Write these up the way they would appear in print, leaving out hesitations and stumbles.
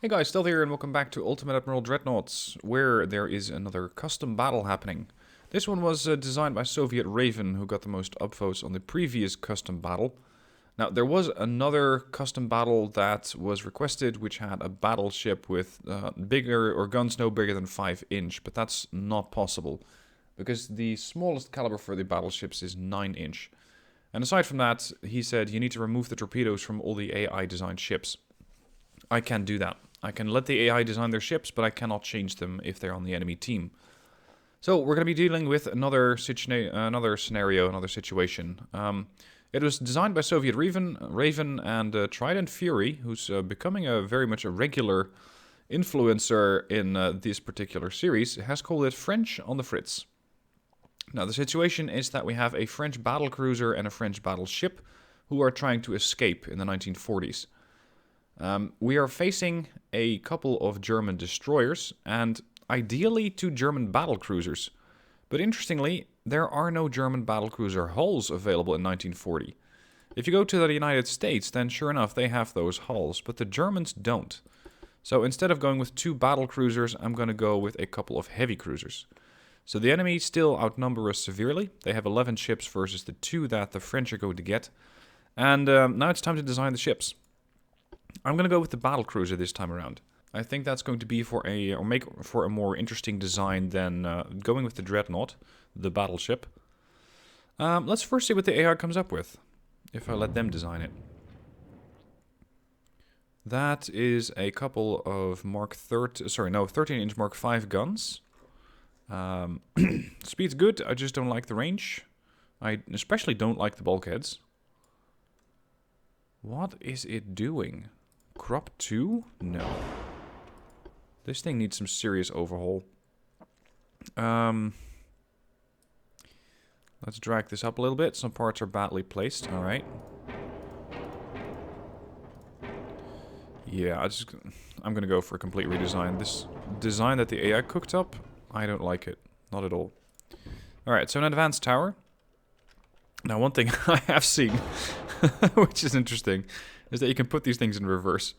Hey guys, Stealth here and welcome back to Ultimate Admiral Dreadnoughts, where there is another custom battle happening. This one was designed by Soviet Raven, who got the most upvotes on the previous custom battle. Now, there was another custom battle that was requested, which had a battleship with bigger, or guns no bigger than 5 inch, but that's not possible, because the smallest caliber for the battleships is 9 inch. And aside from that, he said you need to remove the torpedoes from all the AI designed ships. I can't do that. I can let the AI design their ships, but I cannot change them if they're on the enemy team. So we're going to be dealing with another scenario, another situation. It was designed by Soviet Raven and Trident Fury, who's becoming very much a regular influencer in this particular series, has called it French on the Fritz. Now the situation is that we have a French battlecruiser and a French battleship who are trying to escape in the 1940s. We are facing a couple of German destroyers and ideally 2 German battlecruisers. But interestingly, there are no German battlecruiser hulls available in 1940. If you go to the United States, then sure enough they have those hulls, but the Germans don't. So instead of going with 2 battlecruisers, I'm going to go with a couple of heavy cruisers. So the enemy still outnumber us severely. They have 11 ships versus the 2 that the French are going to get. And now it's time to design the ships. I'm going to go with the battlecruiser this time around. I think that's going to be make for a more interesting design than going with the Dreadnought, the battleship. Let's first see what the AI comes up with, if I let them design it. That is a couple of 13-inch Mark 5 guns. Speed's good, I just don't like the range. I especially don't like the bulkheads. What is it doing? Crop 2? No. This thing needs some serious overhaul. Let's drag this up a little bit. Some parts are badly placed. Alright. Yeah, I'm gonna go for a complete redesign. This design that the AI cooked up, I don't like it. Not at all. Alright, so an advanced tower. Now, one thing I have seen, which is interesting, is that you can put these things in reverse.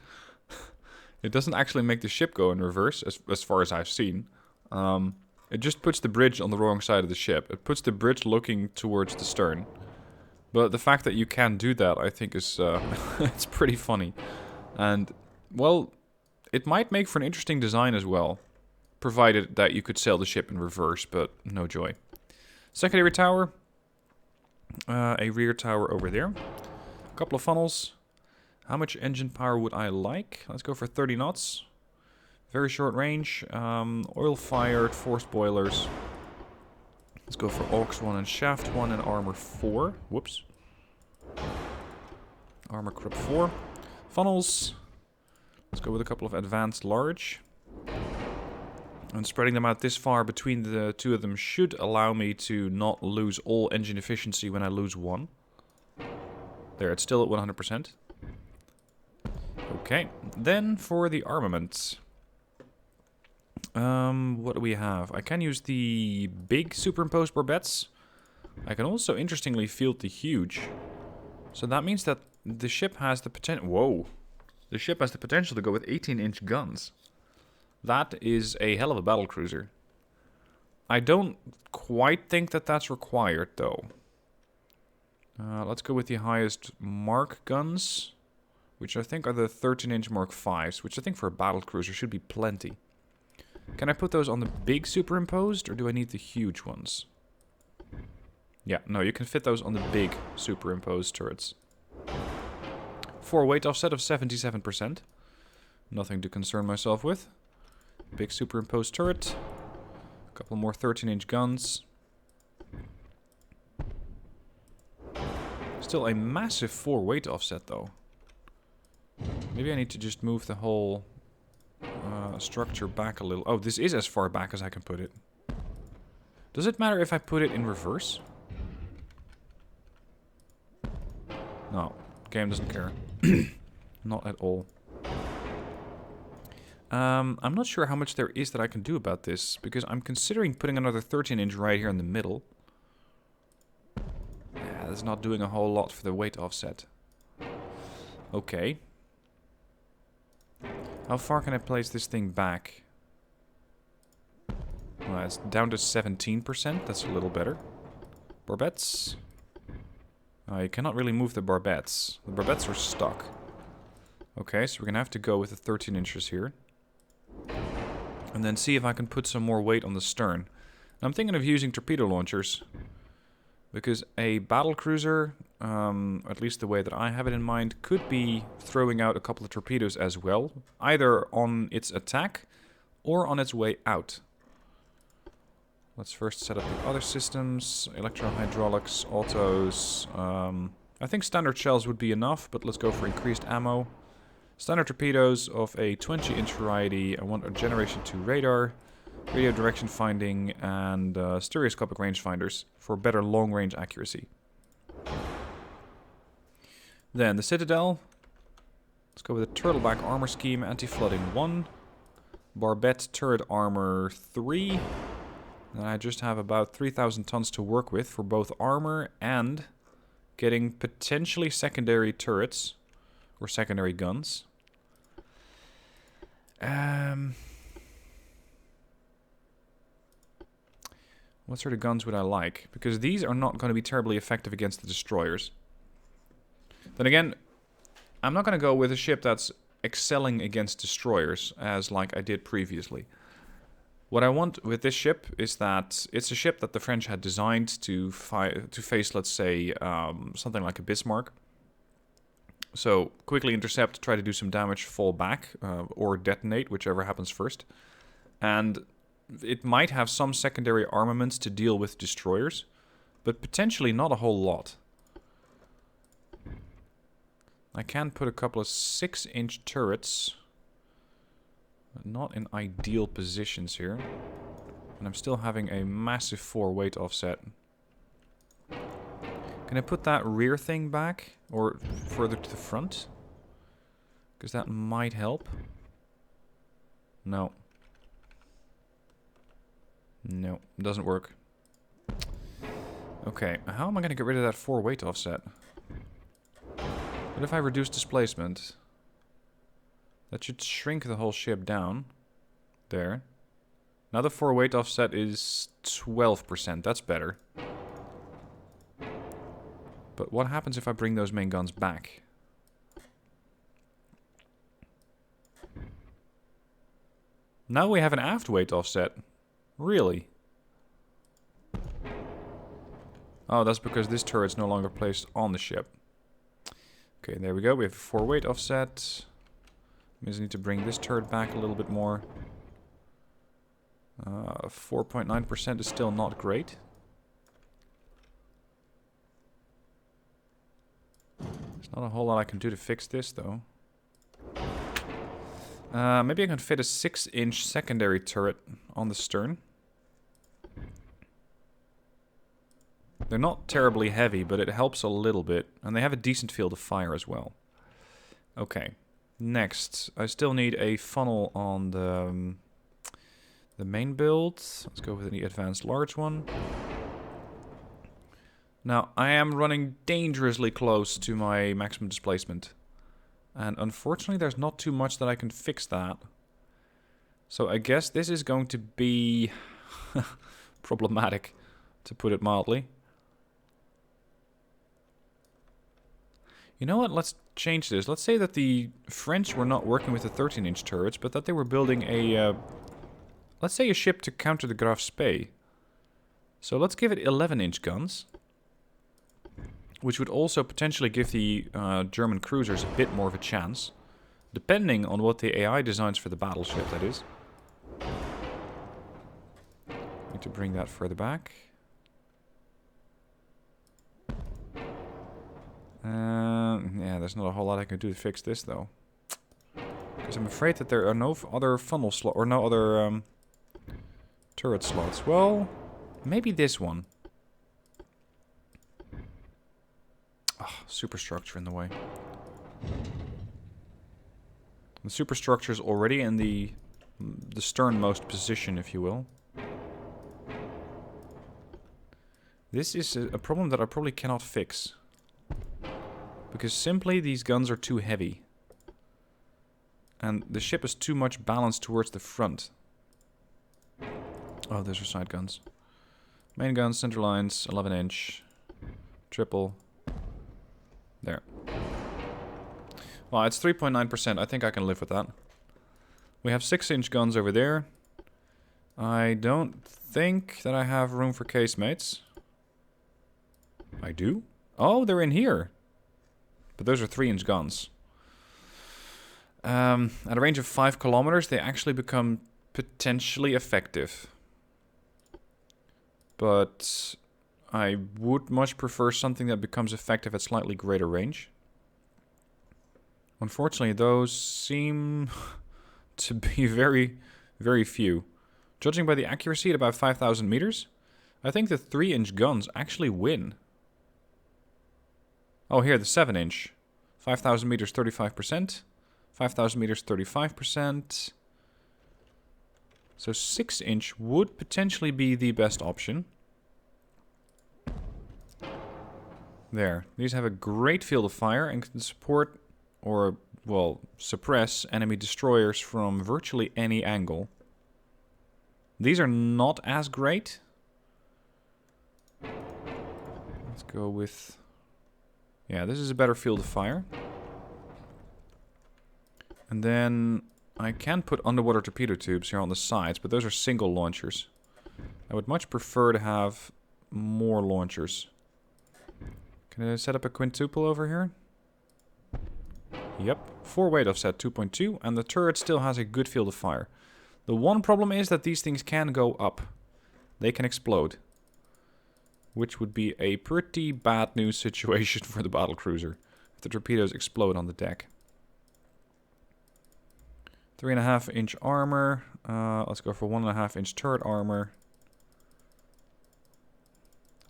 It doesn't actually make the ship go in reverse, as far as I've seen. It just puts the bridge on the wrong side of the ship. It puts the bridge looking towards the stern. But the fact that you can do that, I think is it's pretty funny. And, well, it might make for an interesting design as well, provided that you could sail the ship in reverse, but no joy. Secondary tower. A rear tower over there. A couple of funnels. How much engine power would I like? Let's go for 30 knots. Very short range. Oil-fired, forced boilers. Let's go for aux 1 and shaft 1 and armor 4. Whoops. Armor crop 4. Funnels. Let's go with a couple of advanced large. And spreading them out this far between the 2 of them should allow me to not lose all engine efficiency when I lose 1. There, it's still at 100%. Okay, then for the armaments. What do we have? I can use the big superimposed barbettes. I can also, interestingly, field the huge. So that means that the ship has the potential... Whoa! The ship has the potential to go with 18-inch guns. That is a hell of a battlecruiser. I don't quite think that that's required, though. Let's go with the highest Mark guns, which I think are the 13-inch Mark 5s, which I think for a battlecruiser should be plenty. Can I put those on the big superimposed, or do I need the huge ones? Yeah, no, you can fit those on the big superimposed turrets. For a weight offset of 77%. Nothing to concern myself with. Big superimposed turret. A couple more 13-inch guns. Still a massive 4 weight offset, though. Maybe I need to just move the whole structure back a little. Oh, this is as far back as I can put it. Does it matter if I put it in reverse? No, game doesn't care. Not at all. I'm not sure how much there is that I can do about this, because I'm considering putting another 13-inch right here in the middle. Yeah, that's not doing a whole lot for the weight offset. Okay. How far can I place this thing back? Well, it's down to 17%. That's a little better. Barbettes. You cannot really move the barbettes. The barbettes are stuck. Okay, so we're going to have to go with the 13 inches here. And then see if I can put some more weight on the stern. I'm thinking of using torpedo launchers. Because a battlecruiser, at least the way that I have it in mind, could be throwing out a couple of torpedoes as well. Either on its attack or on its way out. Let's first set up the other systems. Electro-hydraulics, autos. I think standard shells would be enough, but let's go for increased ammo. Standard torpedoes of a 20-inch variety. I want a Generation 2 radar, radio direction finding, and stereoscopic rangefinders for better long-range accuracy. Then the Citadel. Let's go with a turtleback armor scheme, anti-flooding 1. Barbette turret armor 3. And I just have about 3,000 tons to work with for both armor and getting potentially secondary turrets or secondary guns. What sort of guns would I like? Because these are not going to be terribly effective against the destroyers. Then again, I'm not going to go with a ship that's excelling against destroyers as like I did previously. What I want with this ship is that it's a ship that the French had designed to face, let's say, something like a Bismarck. So, quickly intercept, try to do some damage, fall back, or detonate, whichever happens first. And it might have some secondary armaments to deal with destroyers, but potentially not a whole lot. I can put a couple of 6-inch turrets. Not in ideal positions here. And I'm still having a massive 4 weight offset. Can I put that rear thing back? Or further to the front? Because that might help. No. No, doesn't work. Okay, how am I going to get rid of that 4 weight offset? What if I reduce displacement? That should shrink the whole ship down. There. Now the 4 weight offset is 12%. That's better. But what happens if I bring those main guns back? Now we have an aft weight offset. Really? Oh, that's because this turret's no longer placed on the ship. Okay, there we go. We have a 4 weight offset. We just need to bring this turret back a little bit more. 4.9% is still not great. There's not a whole lot I can do to fix this, though. Maybe I can fit a 6-inch secondary turret on the stern. They're not terribly heavy, but it helps a little bit. And they have a decent field of fire as well. Okay. Next, I still need a funnel on the main build. Let's go with the advanced large one. Now, I am running dangerously close to my maximum displacement. And unfortunately, there's not too much that I can fix that. So I guess this is going to be problematic, to put it mildly. You know what? Let's change this. Let's say that the French were not working with the 13-inch turrets, but that they were building a, let's say a ship to counter the Graf Spee. So let's give it 11-inch guns, which would also potentially give the German cruisers a bit more of a chance, depending on what the AI designs for the battleship, that is. Need to bring that further back. Yeah, there's not a whole lot I can do to fix this, though. Because I'm afraid that there are no other funnel slot or no other turret slots. Well, maybe this one. Oh, superstructure in the way. The superstructure is already in the sternmost position, if you will. This is a problem that I probably cannot fix. Because simply these guns are too heavy. And the ship is too much balanced towards the front. Oh, those are side guns. Main guns, center lines, 11 inch. Triple. There. Well, it's 3.9%. I think I can live with that. We have 6-inch guns over there. I don't think that I have room for casemates. I do? Oh, they're in here. But those are 3-inch guns. At a range of 5 kilometers, they actually become potentially effective. But I would much prefer something that becomes effective at slightly greater range. Unfortunately, those seem to be very, very few. Judging by the accuracy at about 5,000 meters, I think the 3-inch guns actually win. Oh, here, the 7-inch. 5,000 meters, 35%. 5,000 meters, 35%. So 6-inch would potentially be the best option. There. These have a great field of fire and can support, or, well, suppress enemy destroyers from virtually any angle. These are not as great. Let's go with... Yeah, this is a better field of fire. And then I can put underwater torpedo tubes here on the sides, but those are single launchers. I would much prefer to have more launchers. Can I set up a quintuple over here? Yep, 4 weight offset 2.2, and the turret still has a good field of fire. The one problem is that these things can go up. They can explode. Which would be a pretty bad news situation for the battlecruiser if the torpedoes explode on the deck. 3.5-inch armor. Let's go for 1.5-inch turret armor.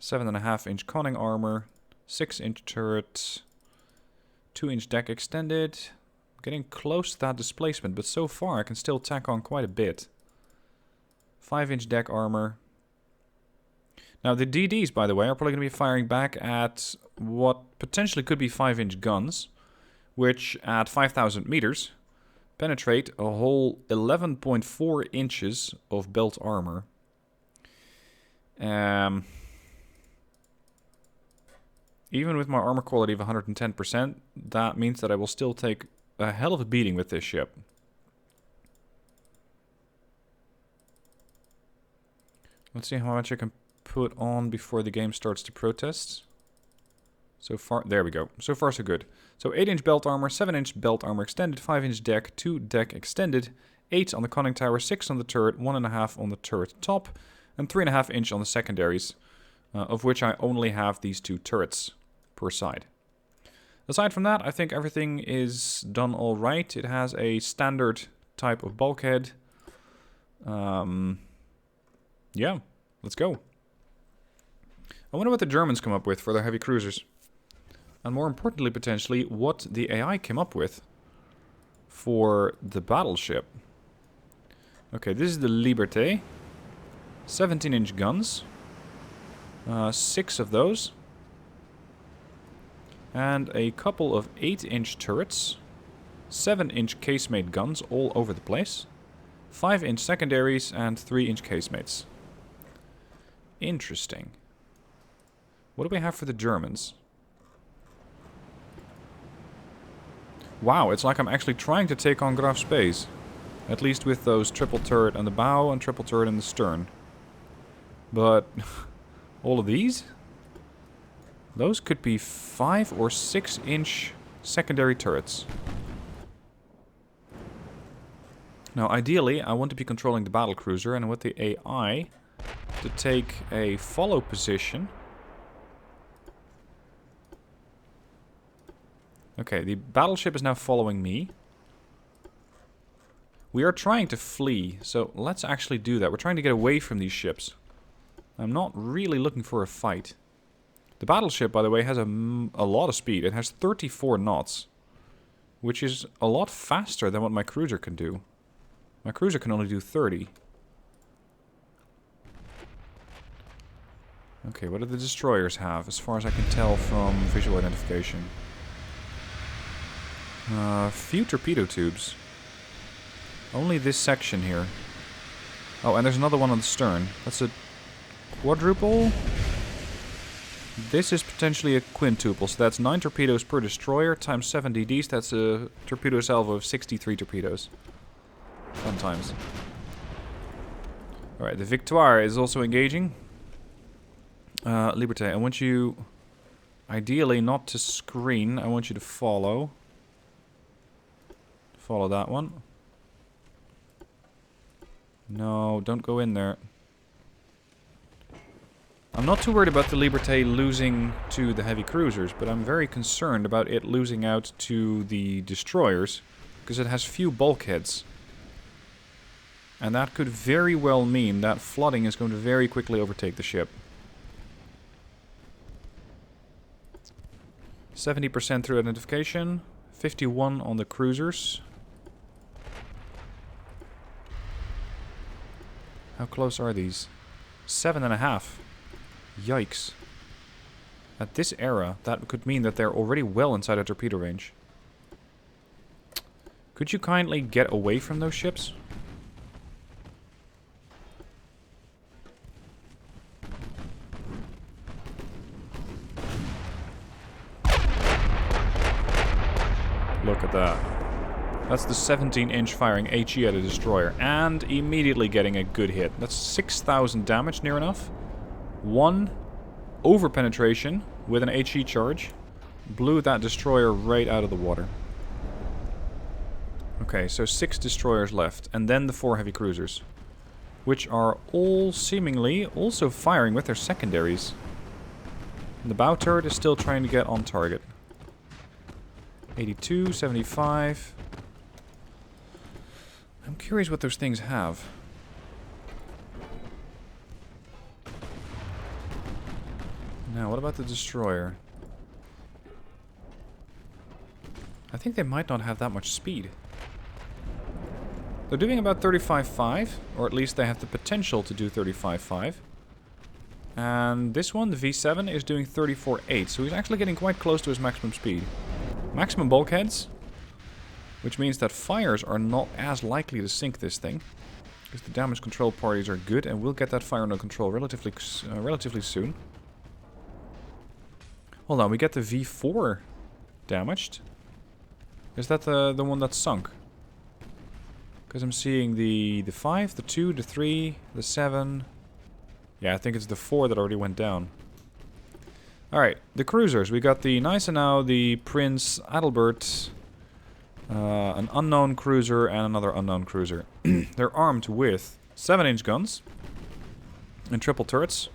7.5-inch conning armor. 6-inch turret. 2-inch deck extended. Getting close to that displacement, but so far I can still tack on quite a bit. 5-inch deck armor. Now the DDs, by the way, are probably going to be firing back at what potentially could be 5-inch guns, which at 5,000 meters penetrate a whole 11.4 inches of belt armor. Even with my armor quality of 110%, that means that I will still take a hell of a beating with this ship. Let's see how much I can put on before the game starts to protest. So far, there we go. So far so good. So 8-inch belt armor, 7-inch belt armor extended, 5-inch deck, 2 deck extended, 8 on the conning tower, 6 on the turret, 1.5 on the turret top, and 3.5 inch on the secondaries, of which I only have these 2 turrets per side. Aside from that, I think everything is done all right. It has a standard type of bulkhead. Yeah, let's go. I wonder what the Germans come up with for their heavy cruisers. And more importantly, potentially, what the AI came up with for the battleship. Okay, this is the Liberté. 17-inch guns. 6 of those. And a couple of 8-inch turrets. 7-inch casemate guns all over the place. 5-inch secondaries and 3-inch casemates. Interesting. What do we have for the Germans? Wow, it's like I'm actually trying to take on Graf Space. At least with those triple turret on the bow and triple turret in the stern. But all of these? Those could be 5 or 6-inch secondary turrets. Now, ideally, I want to be controlling the battlecruiser, and with the AI to take a follow position. Okay, the battleship is now following me. We are trying to flee, so let's actually do that. We're trying to get away from these ships. I'm not really looking for a fight. The battleship, by the way, has a lot of speed. It has 34 knots, which is a lot faster than what my cruiser can do. My cruiser can only do 30. Okay, what do the destroyers have, as far as I can tell from visual identification? Few torpedo tubes. Only this section here. Oh, and there's another one on the stern. That's a quadruple. This is potentially a quintuple, so that's 9 torpedoes per destroyer times 7 DDs. That's a torpedo salvo of 63 torpedoes. Fun times. Alright, the Victoire is also engaging. Liberté, I want you, ideally not to screen, I want you to follow. Follow that one. No, don't go in there. I'm not too worried about the Liberté losing to the heavy cruisers, but I'm very concerned about it losing out to the destroyers, because it has few bulkheads. And that could very well mean that flooding is going to very quickly overtake the ship. 70% through identification, 51 on the cruisers. How close are these? 7.5. Yikes. At this era, that could mean that they're already well inside a torpedo range. Could you kindly get away from those ships? Look at that. That's the 17-inch firing HE at a destroyer. And immediately getting a good hit. That's 6,000 damage, near enough. 1 over-penetration with an HE charge. Blew that destroyer right out of the water. Okay, so 6 destroyers left. And then the 4 heavy cruisers. Which are all seemingly also firing with their secondaries. And the bow turret is still trying to get on target. 82, 75. I'm curious what those things have. Now, what about the destroyer? I think they might not have that much speed. They're doing about 35.5, or at least they have the potential to do 35.5. And this one, the V7, is doing 34.8, so he's actually getting quite close to his maximum speed. Maximum bulkheads, which means that fires are not as likely to sink this thing, because the damage control parties are good, and we'll get that fire under control relatively soon. Hold on, we get the V4 damaged. Is that the one that sunk? Because I'm seeing the 5, the 2, the 3, the 7. Yeah, I think it's the 4 that already went down. Alright, the cruisers. We got the Gneisenau, the Prince Adalbert, an unknown cruiser, and another unknown cruiser. They're armed with 7-inch guns and triple turrets,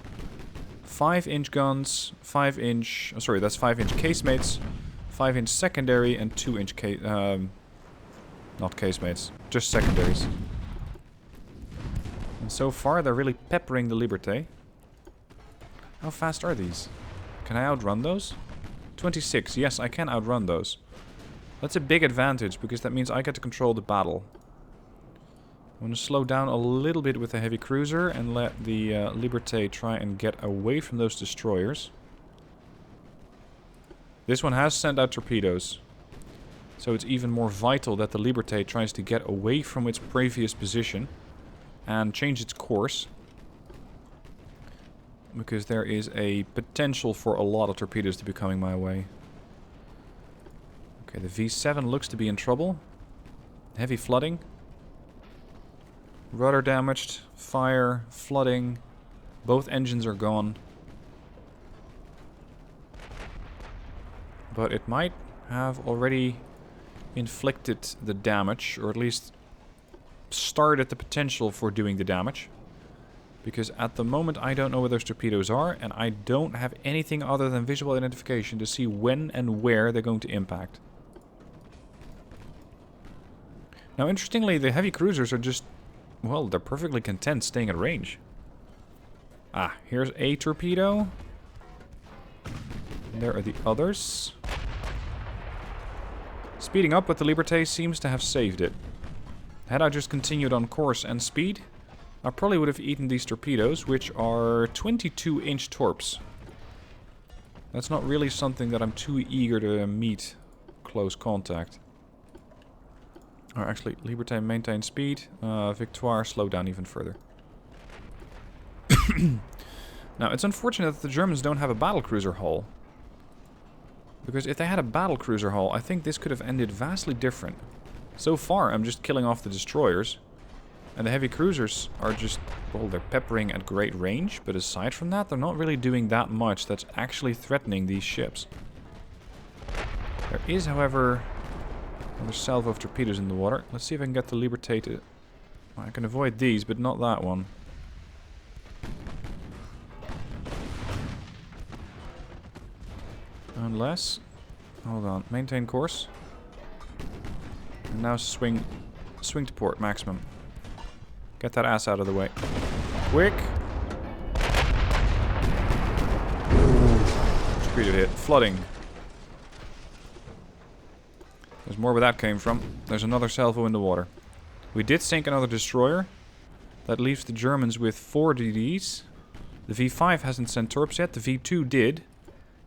5-inch guns, 5-inch... sorry, that's 5-inch casemates, 5-inch secondary, and 2-inch not casemates, just secondaries. And so far, they're really peppering the Liberté. How fast are these? Can I outrun those? 26. Yes, I can outrun those. That's a big advantage, because that means I get to control the battle. I'm going to slow down a little bit with the heavy cruiser and let the Liberté try and get away from those destroyers. This one has sent out torpedoes. So it's even more vital that the Liberté tries to get away from its previous position and change its course. Because there is a potential for a lot of torpedoes to be coming my way. Okay, the V7 looks to be in trouble. Heavy flooding. Rudder damaged. Fire. Flooding. Both engines are gone. But it might have already inflicted the damage, or at least started the potential for doing the damage. Because at the moment I don't know where those torpedoes are, and I don't have anything other than visual identification to see when and where they're going to impact. Now interestingly, the heavy cruisers are just, well, they're perfectly content staying at range. Ah, here's a torpedo. And there are the others. Speeding up with the Liberté seems to have saved it. Had I just continued on course and speed, I probably would have eaten these torpedoes, which are 22-inch torps. That's not really something that I'm too eager to meet close contact. Or actually, Liberté maintain speed. Victoire slow down even further. Now, it's unfortunate that the Germans don't have a battlecruiser hull. Because if they had a battlecruiser hull, I think this could have ended vastly different. So far, I'm just killing off the destroyers. And the heavy cruisers are just, well, they're peppering at great range. But aside from that, they're not really doing that much that's actually threatening these ships. There is, however, another salvo of torpedoes in the water. Let's see if I can get the Liberté to... I can avoid these, but not that one. Unless... Hold on. Maintain course. And now swing to port, maximum. Get that ass out of the way. Quick! Torpedo hit. Flooding. There's more where that came from. There's another salvo in the water. We did sink another destroyer. That leaves the Germans with 4 DDs. The V5 hasn't sent torps yet. The V2 did.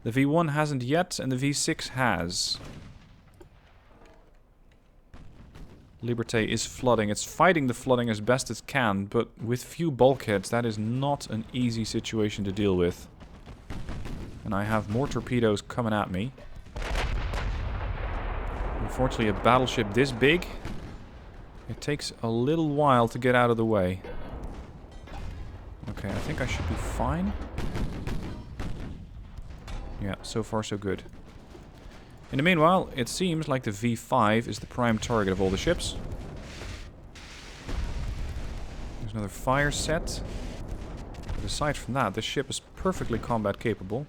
The V1 hasn't yet, and the V6 has. Liberté is flooding. It's fighting the flooding as best it can, but with few bulkheads, that is not an easy situation to deal with. And I have more torpedoes coming at me. Unfortunately, a battleship this big, it takes a little while to get out of the way. Okay, I think I should be fine. Yeah, so far so good. In the meanwhile, it seems like the V5 is the prime target of all the ships. There's another fire set. But aside from that, this ship is perfectly combat capable.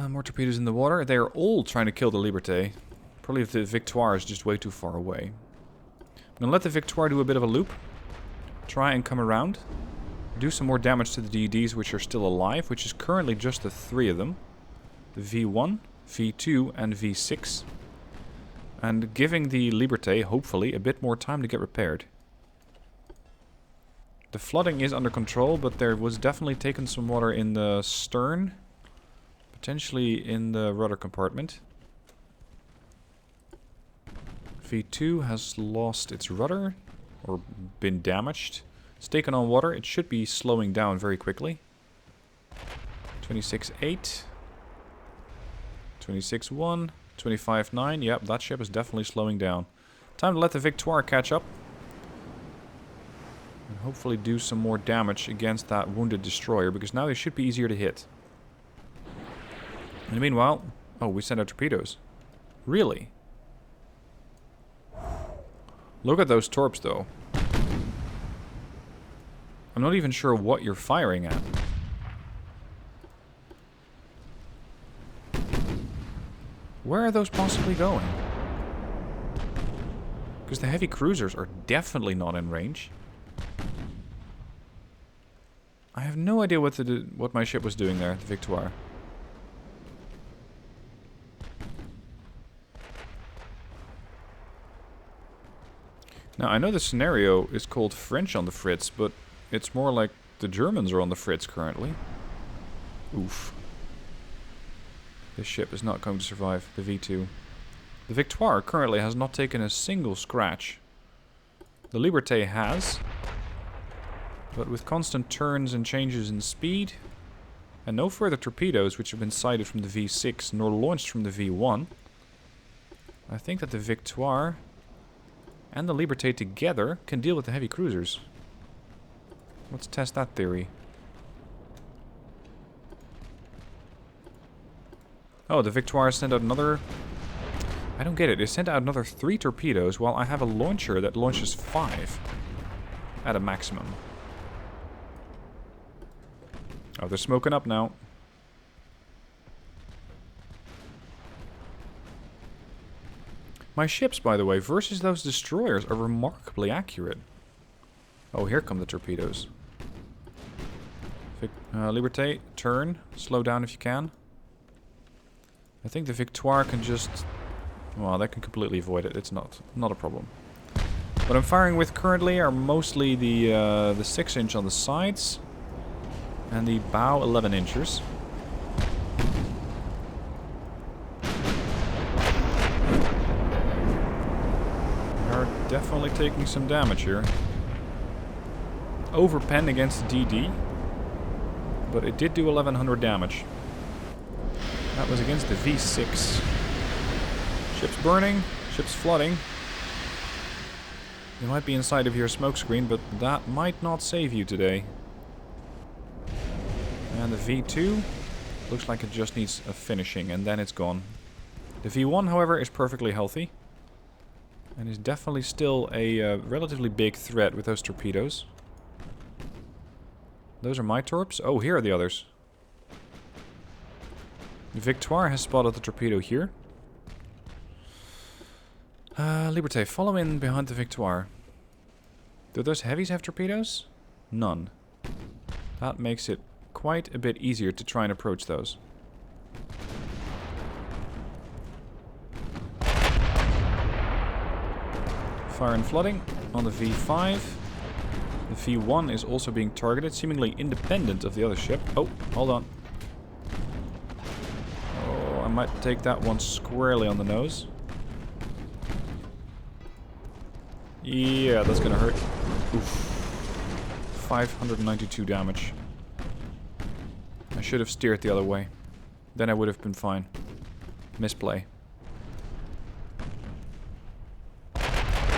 More torpedoes in the water. They are all trying to kill the Liberté. Probably the Victoire is just way too far away. I'm going to let the Victoire do a bit of a loop. Try and come around. Do some more damage to the DDs which are still alive, which is currently just the 3 of them. The V1, V2 and V6. And giving the Liberté, hopefully, a bit more time to get repaired. The flooding is under control, but there was definitely taken some water in the stern. Potentially in the rudder compartment. V2 has lost its rudder, or been damaged. It's taken on water. It should be slowing down very quickly. 26.8. 26.1. 25.9. Yep, that ship is definitely slowing down. Time to let the Victoire catch up. And hopefully do some more damage against that wounded destroyer, because now they should be easier to hit. In the meanwhile... Oh, we sent out torpedoes. Really? Look at those torps, though. I'm not even sure what you're firing at. Where are those possibly going? Because the heavy cruisers are definitely not in range. I have no idea what my ship was doing there, the Victoire. Now, I know the scenario is called French on the Fritz, but it's more like the Germans are on the Fritz currently. Oof. This ship is not going to survive, the V2. The Victoire currently has not taken a single scratch. The Liberté has. But with constant turns and changes in speed, and no further torpedoes which have been sighted from the V6 nor launched from the V1, I think that the Victoire and the Liberté together can deal with the heavy cruisers. Let's test that theory. Oh, the Victoire sent out another... I don't get it. They sent out another 3 torpedoes while I have a launcher that launches 5 at a maximum. Oh, they're smoking up now. My ships, by the way, versus those destroyers are remarkably accurate. Oh, here come the torpedoes. Liberté, turn. Slow down if you can. I think the Victoire can just... Well, they can completely avoid it. It's not a problem. What I'm firing with currently are mostly the 6-inch on the sides. And the bow 11-inchers. definitely taking some damage here. Overpen against the DD, but it did do 1100 damage. That was against the V6. Ship's burning, ship's flooding. You might be inside of your smokescreen, but that might not save you today. And the V2 looks like it just needs a finishing, and then it's gone. The V1, however, is perfectly healthy. And is definitely still a relatively big threat with those torpedoes. Those are my torps. Oh, here are the others. The Victoire has spotted the torpedo here. Liberté, follow in behind the Victoire. Do those heavies have torpedoes? None. That makes it quite a bit easier to try and approach those. Fire and flooding on the V5. The V1 is also being targeted, seemingly independent of the other ship. Oh, hold on. Oh, I might take that one squarely on the nose. Yeah, that's gonna hurt. Oof. 592 damage. I should have steered the other way. Then I would have been fine. Misplay.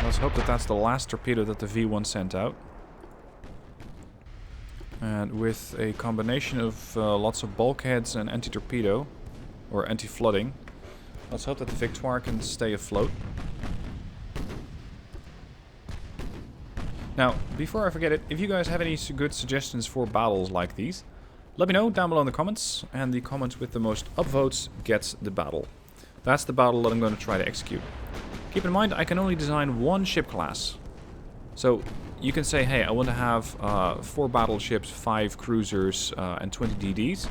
Let's hope that that's the last torpedo that the V1 sent out. And with a combination of lots of bulkheads and anti-torpedo, or anti-flooding, let's hope that the Victoire can stay afloat. Now, before I forget it, if you guys have any good suggestions for battles like these, let me know down below in the comments, and the comment with the most upvotes gets the battle. That's the battle that I'm going to try to execute. Keep in mind, I can only design one ship class. So, you can say, hey, I want to have 4 battleships, 5 cruisers, and 20 DDs.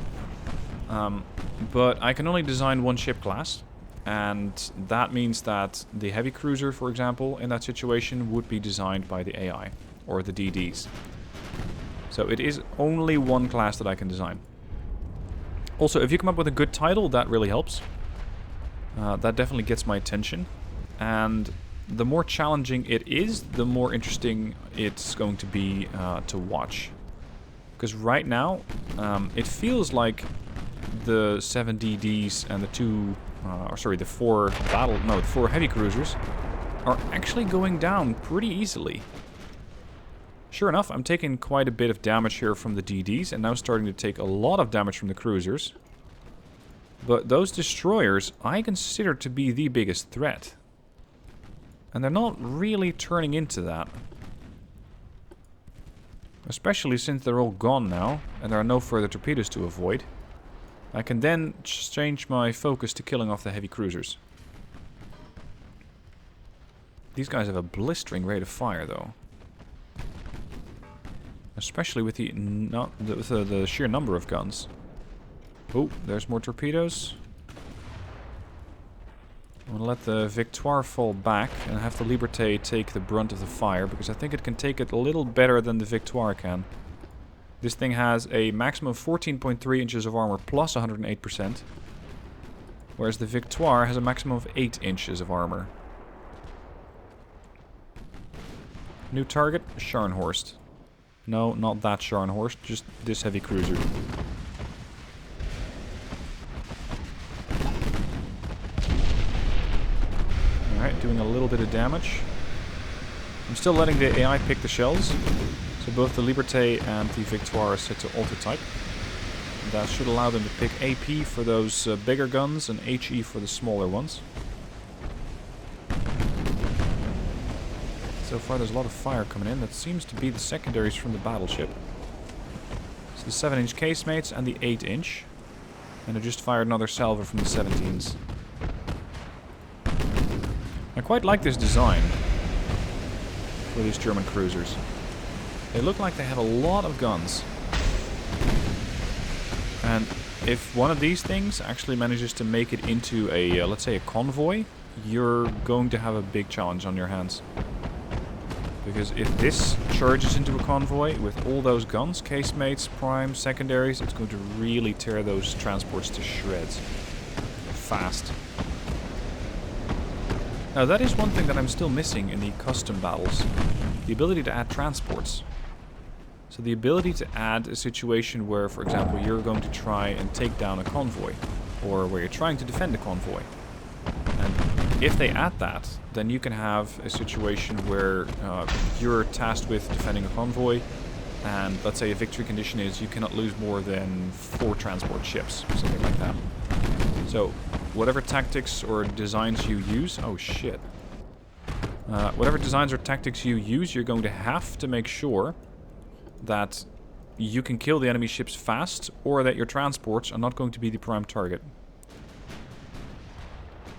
But I can only design one ship class. And that means that the heavy cruiser, for example, in that situation would be designed by the AI, or the DDs. So it is only one class that I can design. Also, if you come up with a good title, that really helps. That definitely gets my attention. And the more challenging it is, the more interesting it's going to be to watch. Because right now, it feels like the 7 DDs and the 4 heavy cruisers are actually going down pretty easily. Sure enough, I'm taking quite a bit of damage here from the DDs, and now starting to take a lot of damage from the cruisers. But those destroyers I consider to be the biggest threat. And they're not really turning into that. Especially since they're all gone now, and there are no further torpedoes to avoid. I can then change my focus to killing off the heavy cruisers. These guys have a blistering rate of fire, though. Especially with the sheer number of guns. Oh, there's more torpedoes. I'm gonna let the Victoire fall back and have the Liberté take the brunt of the fire, because I think it can take it a little better than the Victoire can. This thing has a maximum of 14.3 inches of armor plus 108%, whereas the Victoire has a maximum of 8 inches of armor. New target, Scharnhorst. No, not that Scharnhorst, just this heavy cruiser. Alright, doing a little bit of damage. I'm still letting the AI pick the shells. So both the Liberté and the Victoire are set to auto-type. That should allow them to pick AP for those bigger guns and HE for the smaller ones. So far there's a lot of fire coming in. That seems to be the secondaries from the battleship. So the 7-inch casemates and the 8-inch. And I just fired another salvo from the 17s. I quite like this design for these German cruisers. They look like they have a lot of guns. And if one of these things actually manages to make it into a, let's say, a convoy, you're going to have a big challenge on your hands. Because if this charges into a convoy with all those guns, casemates, primes, secondaries, it's going to really tear those transports to shreds. Fast. Now that is one thing that I'm still missing in the custom battles. The ability to add transports. So the ability to add a situation where, for example, you're going to try and take down a convoy. Or where you're trying to defend a convoy. And if they add that, then you can have a situation where you're tasked with defending a convoy. And let's say a victory condition is you cannot lose more than 4 transport ships. Something like that. So whatever tactics or designs you use... Oh shit. Whatever designs or tactics you use, you're going to have to make sure that you can kill the enemy ships fast, or that your transports are not going to be the prime target.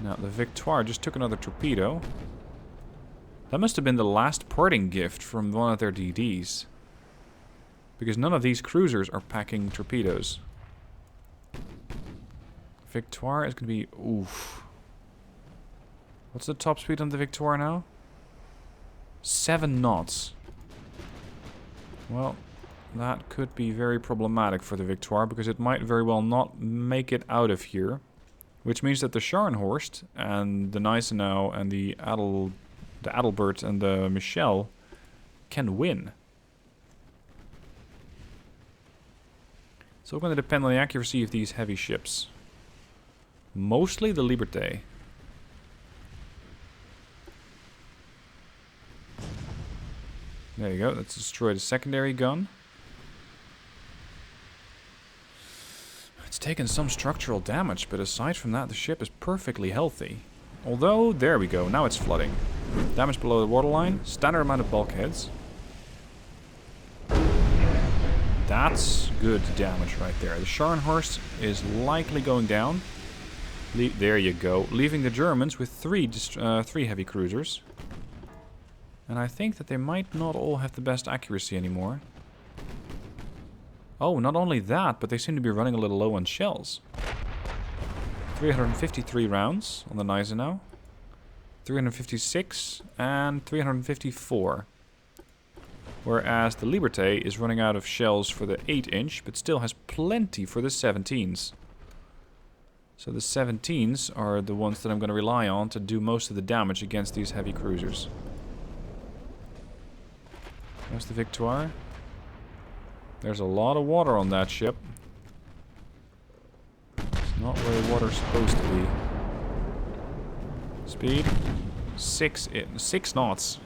Now, the Victoire just took another torpedo. That must have been the last parting gift from one of their DDs. Because none of these cruisers are packing torpedoes. Victoire is going to be... Oof. What's the top speed on the Victoire now? 7 knots. Well, that could be very problematic for the Victoire, because it might very well not make it out of here. Which means that the Scharnhorst and the Gneisenau and the Adalbert and the Michel can win. So it's going to depend on the accuracy of these heavy ships. Mostly the Liberté. There you go, let's destroy the secondary gun. It's taken some structural damage, but aside from that, the ship is perfectly healthy. Although, there we go, now it's flooding. Damage below the waterline, standard amount of bulkheads. That's good damage right there. The Scharnhorst is likely going down. There you go, leaving the Germans with 3 heavy cruisers. And I think that they might not all have the best accuracy anymore. Oh, not only that, but they seem to be running a little low on shells. 353 rounds on the Gneisenau. 356 and 354. Whereas the Liberté is running out of shells for the 8-inch, but still has plenty for the 17s. So the 17s are the ones that I'm going to rely on to do most of the damage against these heavy cruisers. There's the Victoire. There's a lot of water on that ship. It's not where the water's supposed to be. Speed? 6 knots.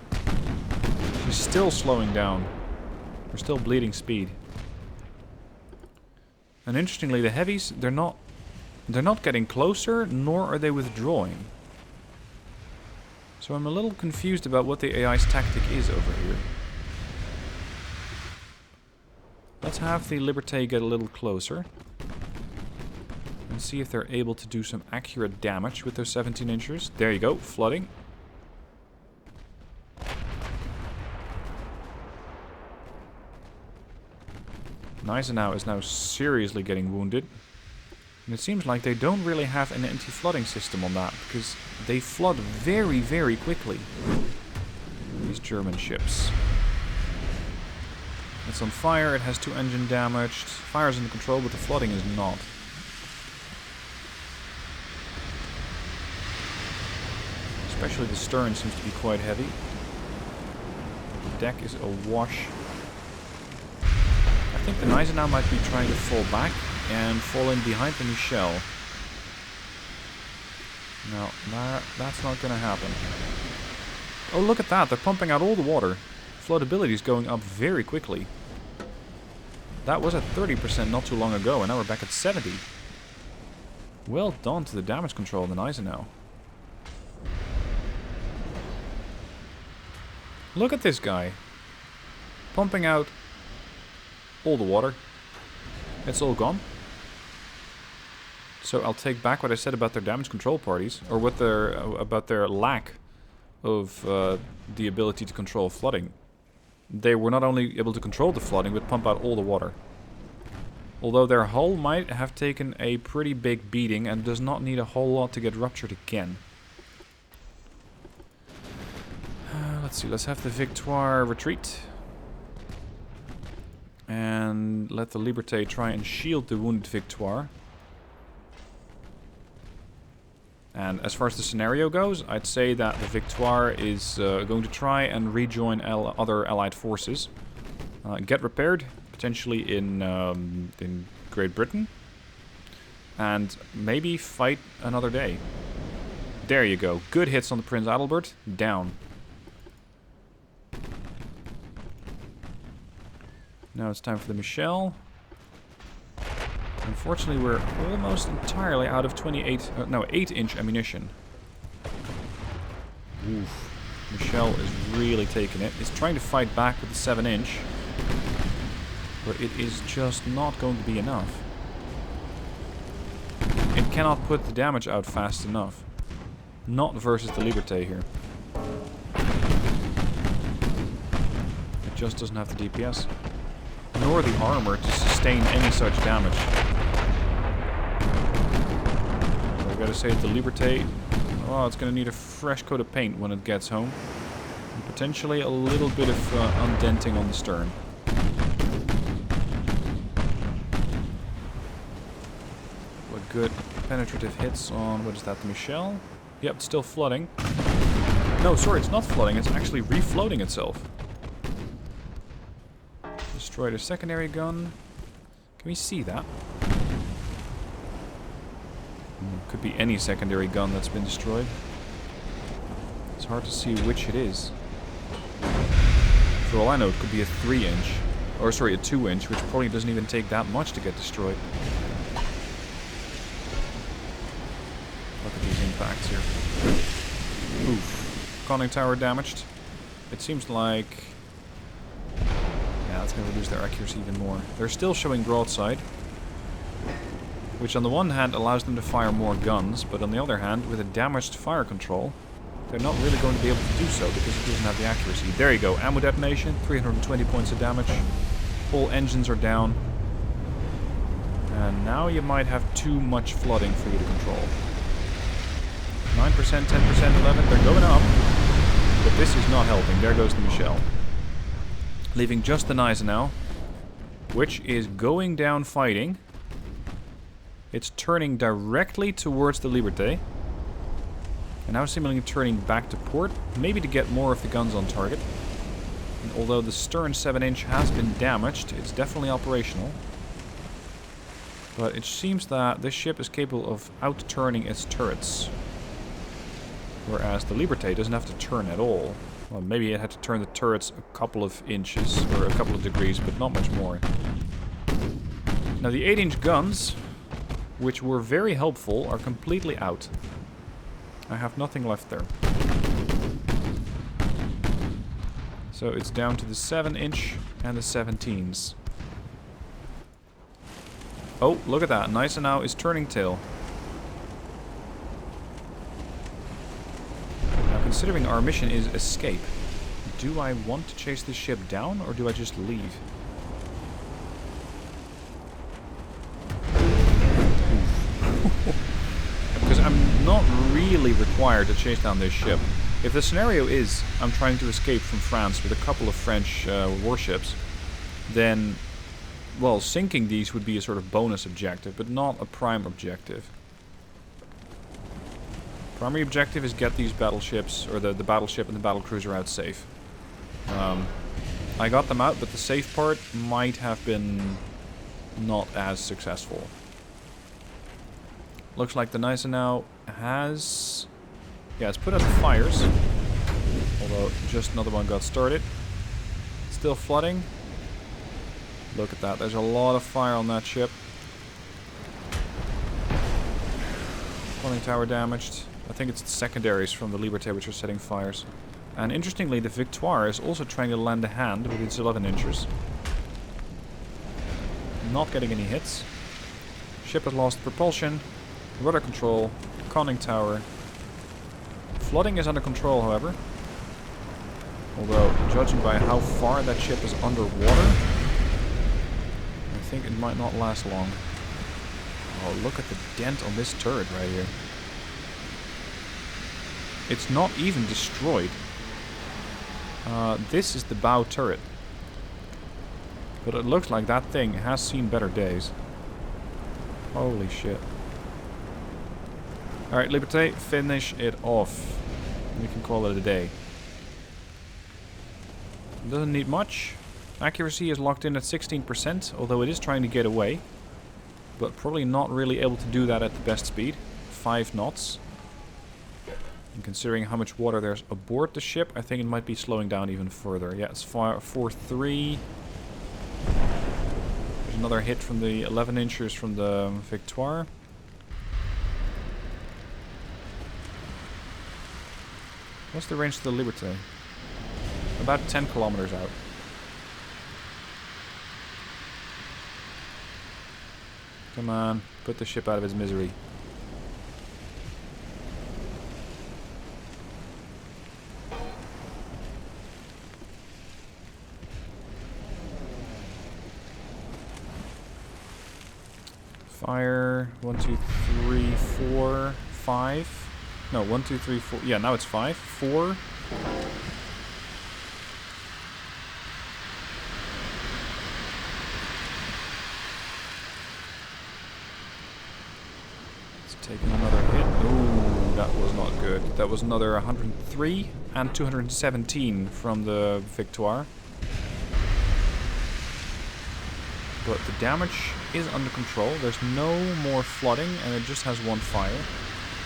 She's still slowing down. We're still bleeding speed. And interestingly, the heavies, they're not getting closer, nor are they withdrawing. So I'm a little confused about what the AI's tactic is over here. Let's have the Liberté get a little closer. And see if they're able to do some accurate damage with those 17-inchers. There you go, flooding. Gneisenau is now seriously getting wounded. And it seems like they don't really have an anti-flooding system on that, because they flood very, very quickly. These German ships. It's on fire, it has 2 engine damaged. Fire's under control, but the flooding is not. Especially the stern seems to be quite heavy. The deck is awash. I think the Gneisenau might be trying to fall back and fall in behind the Michel. No, that's not going to happen. Oh, look at that, they're pumping out all the water. Floatability is going up very quickly. That was at 30% not too long ago, and now we're back at 70. Well done to the damage control of the Gneisenau. Look at this guy. Pumping out all the water. It's all gone. So I'll take back what I said about their damage control parties, or what about their lack of the ability to control flooding. They were not only able to control the flooding, but pump out all the water. Although their hull might have taken a pretty big beating and does not need a whole lot to get ruptured again. Let's see, let's have the Victoire retreat. And let the Liberté try and shield the wounded Victoire. And as far as the scenario goes, I'd say that the Victoire is going to try and rejoin other Allied forces. Get repaired, potentially in Great Britain. And maybe fight another day. There you go. Good hits on the Prince Adalbert. Down. Now it's time for the Michelle. Unfortunately, we're almost entirely out of 8-inch ammunition. Oof. Michelle is really taking it. It's trying to fight back with the 7-inch. But it is just not going to be enough. It cannot put the damage out fast enough. Not versus the Liberté here. It just doesn't have the DPS. Nor the armor to sustain any such damage. I gotta say the Liberté, oh, it's gonna need a fresh coat of paint when it gets home. And potentially a little bit of undenting on the stern. What good penetrative hits on, what is that, the Michelle? Yep, it's still flooding. No, sorry, it's not flooding, it's actually refloating itself. Destroyed a secondary gun. Can we see that? Could be any secondary gun that's been destroyed. It's hard to see which it is. For all I know, it could be a 3-inch. Or sorry, a 2-inch, which probably doesn't even take that much to get destroyed. Look at these impacts here. Oof. Conning tower damaged. It seems like... yeah, that's going to reduce their accuracy even more. They're still showing broadside. Which on the one hand allows them to fire more guns, but on the other hand, with a damaged fire control, they're not really going to be able to do so because it doesn't have the accuracy. There you go, ammo detonation, 320 points of damage. All engines are down. And now you might have too much flooding for you to control. 9%, 10%, 11%, they're going up. But this is not helping. There goes the Michelle. Leaving just the Gneisenau, which is going down fighting. It's turning directly towards the Liberté. And now seemingly turning back to port, maybe to get more of the guns on target. And although the stern 7-inch has been damaged, it's definitely operational. But it seems that this ship is capable of out-turning its turrets. Whereas the Liberté doesn't have to turn at all. Well, maybe it had to turn the turrets a couple of inches, or a couple of degrees, but not much more. Now the 8-inch guns, which were very helpful, are completely out. I have nothing left there. So it's down to the 7-inch and the 17s. Oh, look at that. Gneisenau is turning tail. Now, considering our mission is escape, do I want to chase this ship down, or do I just leave? Because I'm not really required to chase down this ship. If the scenario is I'm trying to escape from France with a couple of French warships, then, well, sinking these would be a sort of bonus objective, but not a prime objective. Primary objective is get these battleships, or the battleship and the battlecruiser out safe. I got them out, but the safe part might have been not as successful. Looks like the Gneisenau has... yeah, it's put out the fires. Although, just another one got started. Still flooding. Look at that, there's a lot of fire on that ship. Conning tower damaged. I think it's the secondaries from the Liberté which are setting fires. And interestingly, the Victoire is also trying to land a hand with its 11-inchers. Not getting any hits. Ship has lost propulsion, rudder control, conning tower. Flooding is under control, however. Although, judging by how far that ship is underwater, I think it might not last long. Oh, look at the dent on this turret right here. It's not even destroyed. This is the bow turret. But it looks like that thing has seen better days. Holy shit. Alright, Liberté, finish it off. We can call it a day. Doesn't need much. Accuracy is locked in at 16%, although it is trying to get away. But probably not really able to do that at the best speed. 5 knots. And considering how much water there's aboard the ship, I think it might be slowing down even further. Yeah, it's 4-3. There's another hit from the 11 inchers from the Victoire. What's the range to the Liberté? About 10 kilometers out. Come on, put the ship out of its misery. Fire. 1, 2, 3, 4, 5. No, 1, 2, 3, 4. Yeah, now it's 5. 4. Let's take another hit. Ooh, that was not good. That was another 103 and 217 from the Victoire. But the damage is under control. There's no more flooding, and it just has 1 fire.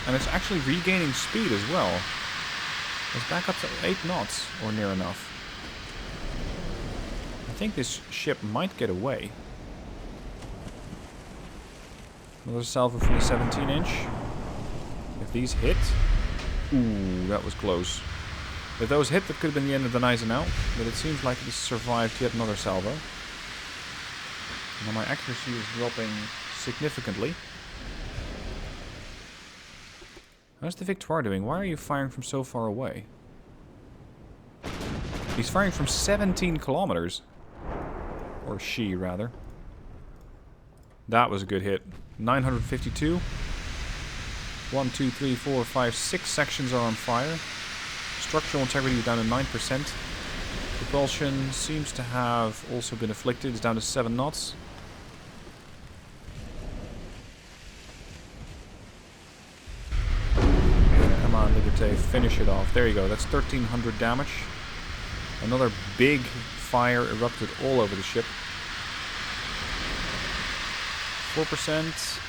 And it's actually regaining speed as well. It's back up to 8 knots, or near enough. I think this ship might get away. Another salvo from the 17 inch. If these hit... Ooh, that was close. If those hit, that could have been the end of the Ionut, but it seems like it survived yet another salvo. Now my accuracy is dropping significantly. How's the Victoire doing? Why are you firing from so far away? He's firing from 17 kilometers. Or she, rather. That was a good hit. 952. 1, 2, 3, 4, 5, 6 sections are on fire. Structural integrity is down to 9%. Propulsion seems to have also been afflicted. It's down to 7 knots. Come on, Liberté, finish it off. There you go. That's 1,300 damage. Another big fire erupted all over the ship. 4%.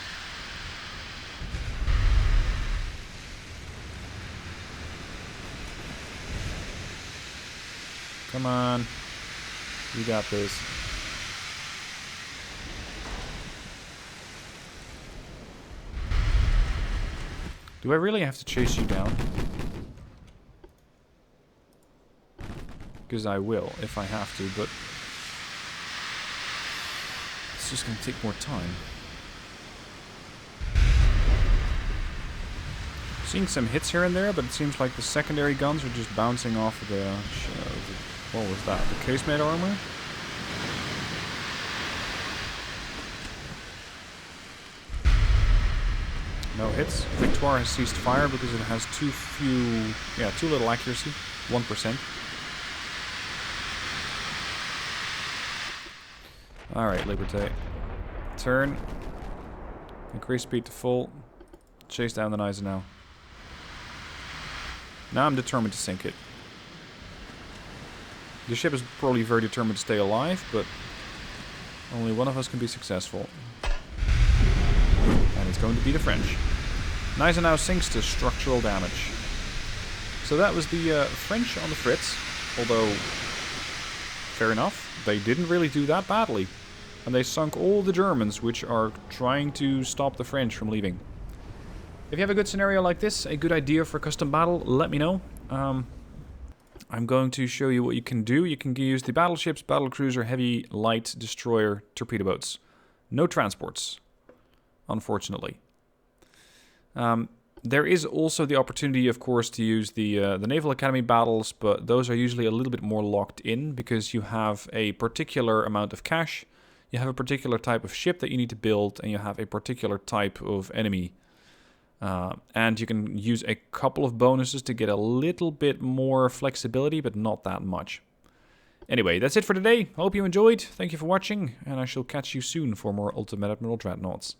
Come on. You got this. Do I really have to chase you down? Because I will, if I have to, but... it's just going to take more time. Seeing some hits here and there, but it seems like the secondary guns are just bouncing off of the what was that? The casemate armor? No hits. Victoire has ceased fire because it has too little accuracy. 1%. Alright, Liberté. Turn. Increase speed to full. Chase down the Ionut now. Now I'm determined to sink it. The ship is probably very determined to stay alive, but only one of us can be successful. And it's going to be the French. Ionut now sinks to structural damage. So that was the French on the Fritz. Although, fair enough, they didn't really do that badly. And they sunk all the Germans, which are trying to stop the French from leaving. If you have a good scenario like this, a good idea for a custom battle, let me know. I'm going to show you what you can do. You can use the battleships, battlecruiser, heavy, light, destroyer, torpedo boats. No transports, unfortunately. There is also the opportunity, of course, to use the Naval Academy battles, but those are usually a little bit more locked in because you have a particular amount of cash, you have a particular type of ship that you need to build, and you have a particular type of enemy. And you can use a couple of bonuses to get a little bit more flexibility, but not that much. Anyway, that's it for today. Hope you enjoyed. Thank you for watching, and I shall catch you soon for more Ultimate Admiral Dreadnoughts.